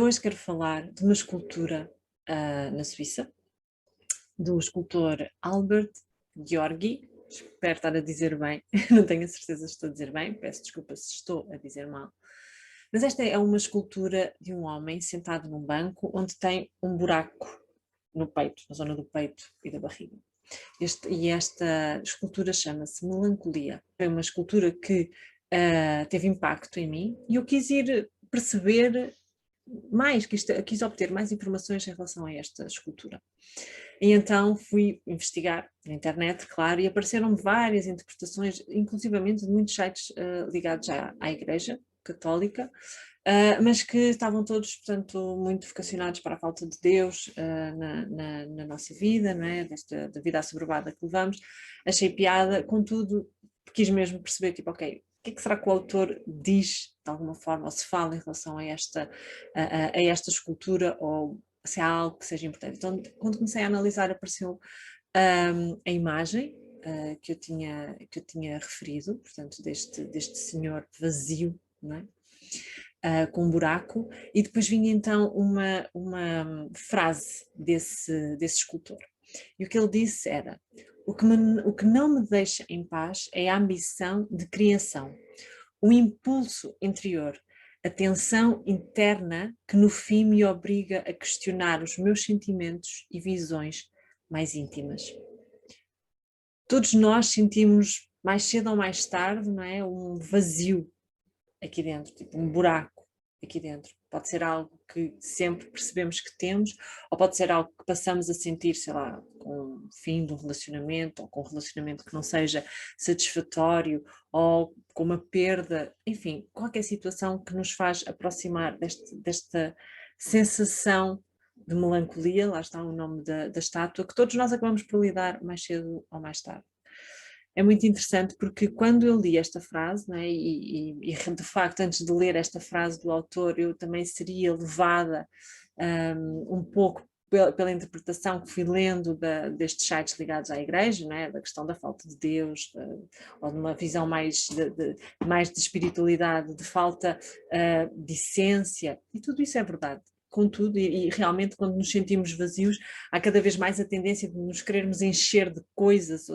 hoje quero falar de uma escultura na Suíça, do escultor Albert Gheorghi. Espero estar a dizer bem, não tenho a certeza se estou a dizer bem, peço desculpa se estou a dizer mal. Mas esta é uma escultura de um homem sentado num banco onde tem um buraco no peito, na zona do peito e da barriga. Esta escultura chama-se Melancolia. É uma escultura que teve impacto em mim e eu quis ir perceber mais, quis obter mais informações em relação a esta escultura. E então fui investigar na internet, claro, e apareceram várias interpretações, inclusivamente de muitos sites ligados à Igreja Católica, mas que estavam todos, portanto, muito vocacionados para a falta de Deus na nossa vida, não é? Da vida assoberbada que levamos. Achei piada, contudo, quis mesmo perceber, tipo, ok, o que é que será que o autor diz, de alguma forma, ou se fala em relação a esta escultura, ou se há algo que seja importante. Então, quando comecei a analisar, apareceu a imagem que eu tinha referido, portanto, deste senhor vazio, não é? Com um buraco, e depois vinha então uma frase desse escultor. E o que ele disse era: o que não me deixa em paz é a ambição de criação, o impulso interior, a tensão interna que no fim me obriga a questionar os meus sentimentos e visões mais íntimas. Todos nós sentimos mais cedo ou mais tarde, não é, um vazio aqui dentro, tipo um buraco aqui dentro. Pode ser algo que sempre percebemos que temos, ou pode ser algo que passamos a sentir, sei lá, com o fim de um relacionamento, ou com um relacionamento que não seja satisfatório, ou com uma perda, enfim, qualquer situação que nos faz aproximar desta sensação de melancolia, lá está o nome da estátua, que todos nós acabamos por lidar mais cedo ou mais tarde. É muito interessante porque quando eu li esta frase, né, e de facto antes de ler esta frase do autor eu também seria levada um pouco pela interpretação que fui lendo destes sites ligados à igreja, né, da questão da falta de Deus, ou de uma visão mais de espiritualidade, de falta de essência, e tudo isso é verdade. Contudo, e realmente quando nos sentimos vazios, há cada vez mais a tendência de nos querermos encher de coisas,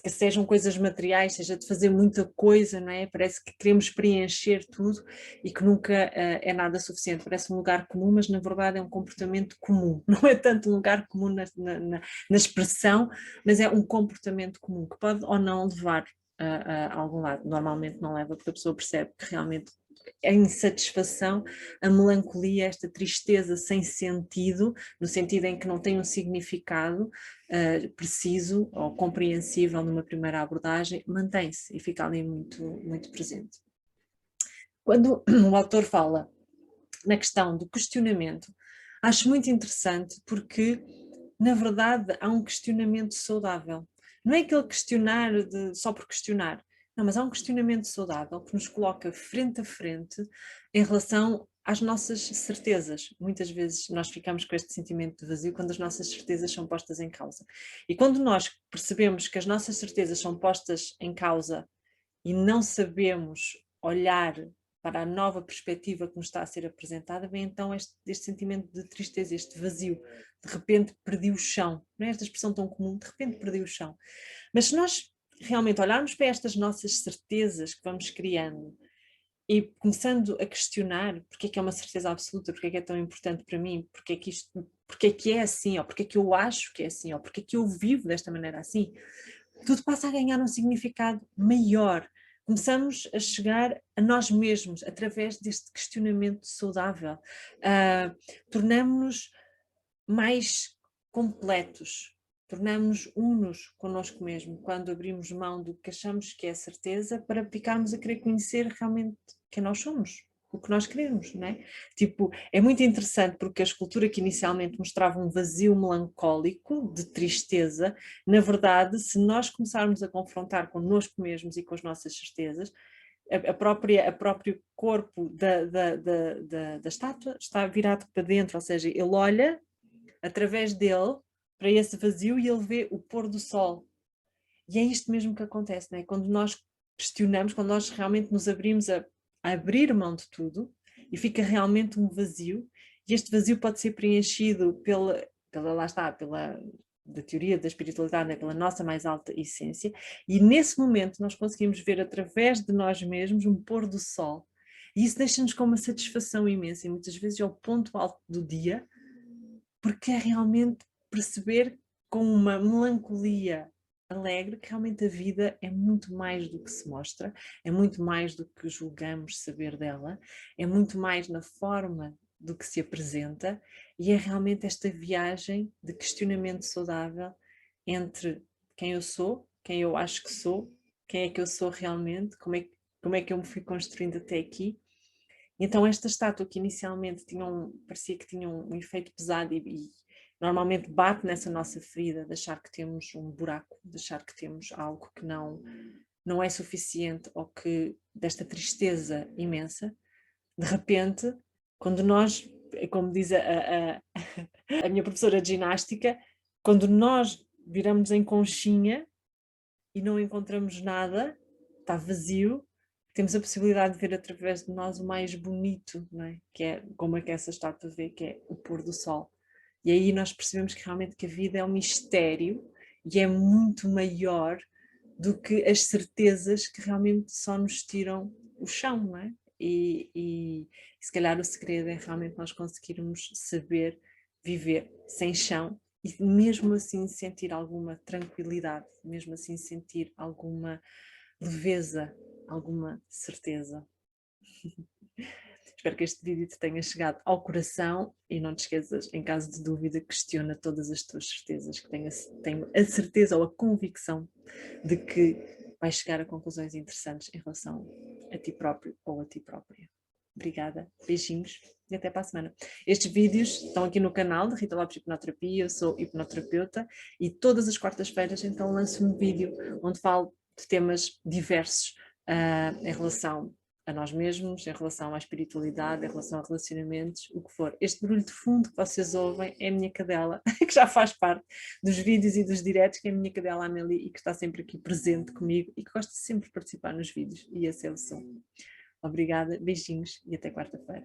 que sejam coisas materiais, seja de fazer muita coisa, não é? Parece que queremos preencher tudo e que nunca é nada suficiente. Parece um lugar comum, mas na verdade é um comportamento comum. Não é tanto um lugar comum na expressão, mas é um comportamento comum que pode ou não levar a algum lado. Normalmente não leva, porque a pessoa percebe que realmente a insatisfação, a melancolia, esta tristeza sem sentido, no sentido em que não tem um significado preciso ou compreensível numa primeira abordagem, mantém-se e fica ali muito, muito presente. Quando o autor fala na questão do questionamento, acho muito interessante porque, na verdade, há um questionamento saudável. Não é aquele questionar só por questionar, não, mas há um questionamento saudável que nos coloca frente a frente em relação às nossas certezas. Muitas vezes nós ficamos com este sentimento de vazio quando as nossas certezas são postas em causa. E quando nós percebemos que as nossas certezas são postas em causa e não sabemos olhar para a nova perspectiva que nos está a ser apresentada, vem então este sentimento de tristeza, este vazio. De repente perdi o chão. Não é esta expressão tão comum, de repente perdi o chão. Mas se nós realmente olharmos para estas nossas certezas que vamos criando e começando a questionar porque é que é uma certeza absoluta, porque é que é tão importante para mim, porque é que é assim, ou porque é que eu acho que é assim, ou porque é que eu vivo desta maneira assim, tudo passa a ganhar um significado maior. Começamos a chegar a nós mesmos através deste questionamento saudável. Tornamos-nos mais completos, tornamos-nos unos connosco mesmo, quando abrimos mão do que achamos que é certeza para ficarmos a querer conhecer realmente quem nós somos, o que nós queremos, não é? Tipo, é muito interessante porque a escultura que inicialmente mostrava um vazio melancólico, de tristeza, na verdade, se nós começarmos a confrontar connosco mesmos e com as nossas certezas, o próprio corpo da estátua está virado para dentro, ou seja, ele olha através dele para esse vazio e ele vê o pôr do sol. E é isto mesmo que acontece, não é? Quando nós questionamos, quando nós realmente nos abrimos a abrir mão de tudo e fica realmente um vazio, E este vazio pode ser preenchido lá está, da teoria da espiritualidade, né? Pela nossa mais alta essência, e nesse momento nós conseguimos ver através de nós mesmos um pôr do sol. E isso deixa-nos com uma satisfação imensa, e muitas vezes é o ponto alto do dia, porque é realmente perceber com uma melancolia alegre que realmente a vida é muito mais do que se mostra, é muito mais do que julgamos saber dela, é muito mais na forma do que se apresenta, e é realmente esta viagem de questionamento saudável entre quem eu sou, quem eu acho que sou, quem é que eu sou realmente, como é que eu me fui construindo até aqui. Então esta estátua que inicialmente parecia que tinha um efeito pesado e normalmente bate nessa nossa ferida de achar que temos um buraco, de achar que temos algo que não é suficiente, ou que desta tristeza imensa, de repente, quando nós, como diz a minha professora de ginástica, quando nós viramos em conchinha e não encontramos nada, está vazio, temos a possibilidade de ver através de nós o mais bonito, não é? Que é como é que essa estátua vê, que é o pôr do sol. E aí nós percebemos que realmente que a vida é um mistério e é muito maior do que as certezas que realmente só nos tiram o chão, não é? E se calhar o segredo é realmente nós conseguirmos saber viver sem chão e mesmo assim sentir alguma tranquilidade, mesmo assim sentir alguma leveza, alguma certeza. Espero que este vídeo te tenha chegado ao coração e não te esqueças, em caso de dúvida, questiona todas as tuas certezas, que tenho a certeza ou a convicção de que vais chegar a conclusões interessantes em relação a ti próprio ou a ti própria. Obrigada, beijinhos e até para a semana. Estes vídeos estão aqui no canal de Rita Lopes Hipnoterapia, eu sou hipnoterapeuta e todas as quartas-feiras então lanço um vídeo onde falo de temas diversos em relação a nós mesmos, em relação à espiritualidade, em relação a relacionamentos, o que for. Este barulho de fundo que vocês ouvem é a minha cadela, que já faz parte dos vídeos e dos diretos, que é a minha cadela Amélie e que está sempre aqui presente comigo e que gosta sempre de participar nos vídeos, e esse é o som. Obrigada, beijinhos e até quarta-feira.